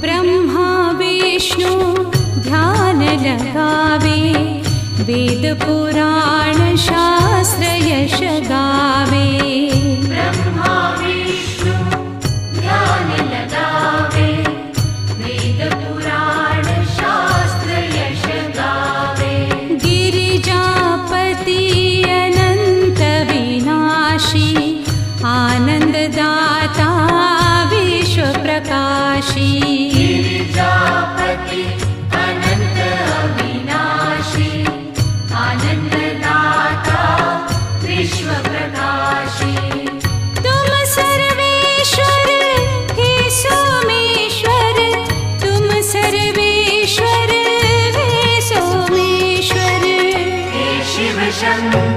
ब्रह्मा विष्णु ध्यान लगावे, वेद पुराण शास्त्र यश गावे। ब्रह्मा विष्णु ध्यान लगावे, वेद पुराण शास्त्र यश गावे। गिरिजापति अनंत विनाशी, आनंददाता विश्व प्रकाशी। गिरिजापति अनंत अविनाशी, आनंददाता विश्व प्रकाशी। तुम सर्वेश्वर हे सोमेश्वर, तुम सर्वेश्वर हे सोमेश्वर। हे शिव शंकर